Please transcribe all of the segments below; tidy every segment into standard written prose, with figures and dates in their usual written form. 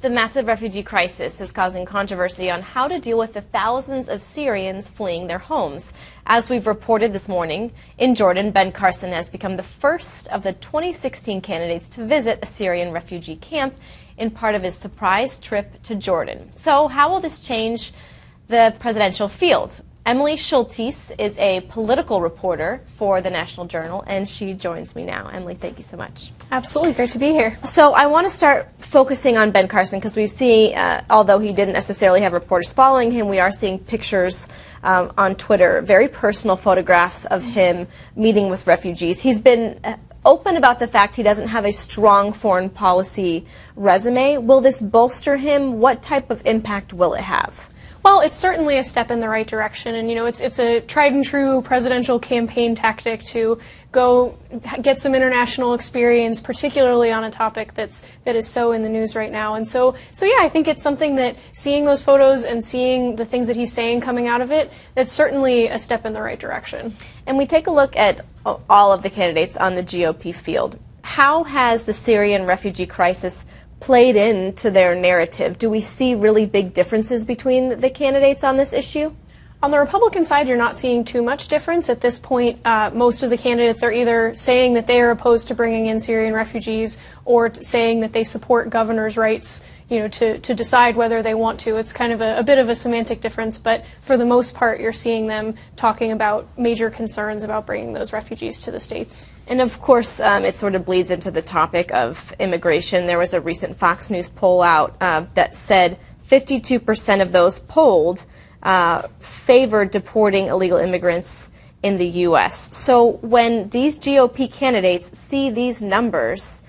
The massive refugee crisis is causing controversy on how to deal with the thousands of Syrians fleeing their homes. As we've reported this morning, in Jordan, Ben Carson has become the first of the 2016 candidates to visit a Syrian refugee camp in part of his surprise trip to Jordan. So how will this change the presidential field? Emily Schultes is a political reporter for the National Journal, and she joins me now. Emily, thank you so much. Absolutely, great to be here. So I want to start focusing on Ben Carson because we see, although he didn't necessarily have reporters following him, we are seeing pictures on Twitter, very personal photographs of him meeting with refugees. He's been open about the fact he doesn't have a strong foreign policy resume. Will this bolster him? What type of impact will it have? Well, it's certainly a step in the right direction, and it's a tried and true presidential campaign tactic to go get some international experience, particularly on a topic that is so in the news right now. And so yeah, I think it's something that seeing those photos and seeing the things that he's saying coming out of it, that's certainly a step in the right direction. And we take a look at all of the candidates on the GOP field. How has the Syrian refugee crisis played into their narrative? Do we see really big differences between the candidates on this issue? On the Republican side, you're not seeing too much difference. At this point, most of the candidates are either saying that they are opposed to bringing in Syrian refugees or saying that they support governors' rights, to decide whether they want to. It's kind of a bit of a semantic difference, but for the most part, you're seeing them talking about major concerns about bringing those refugees to the states. And of course, it sort of bleeds into the topic of immigration. There was a recent Fox News poll out that said 52% of those polled favored deporting illegal immigrants in the U.S. So when these GOP candidates see these numbers,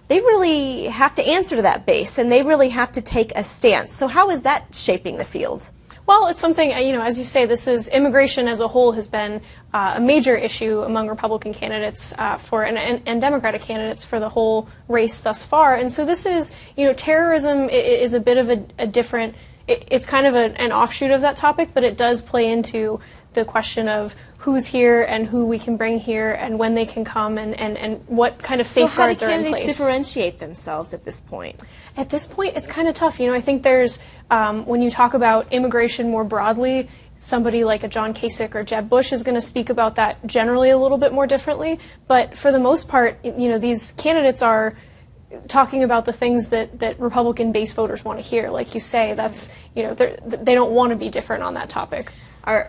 they really have to answer to that base, and they really have to take a stance. So how is that shaping the field? Well, it's something, as you say, immigration as a whole has been a major issue among Republican candidates and Democratic candidates for the whole race thus far. And so this is, terrorism is a bit of a different, it's kind of an offshoot of that topic, but it does play into the question of who's here and who we can bring here and when they can come and what kind of safeguards are in place. So how do candidates differentiate themselves at this point? At this point, it's kind of tough. I think there's, when you talk about immigration more broadly, somebody like a John Kasich or Jeb Bush is going to speak about that generally a little bit more differently. But for the most part, these candidates are talking about the things that Republican base voters want to hear. Like you say, that's, they don't want to be different on that topic.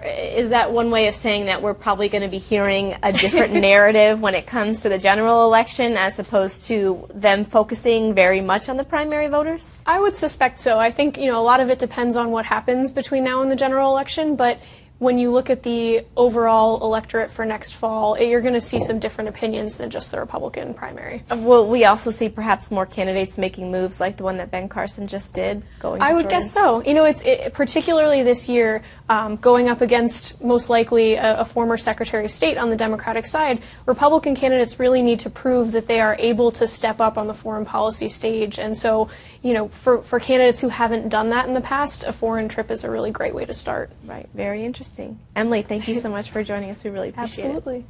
Is that one way of saying that we're probably going to be hearing a different narrative when it comes to the general election as opposed to them focusing very much on the primary voters? I would suspect so. I think, a lot of it depends on what happens between now and the general election, but when you look at the overall electorate for next fall, you're going to see some different opinions than just the Republican primary. Will we also see perhaps more candidates making moves like the one that Ben Carson just did? I would guess so. It's particularly this year, going up against most likely a former Secretary of State on the Democratic side, Republican candidates really need to prove that they are able to step up on the foreign policy stage. And so, for candidates who haven't done that in the past, a foreign trip is a really great way to start. Right. Very interesting. Emily, thank you so much for joining us. We really appreciate it. Absolutely.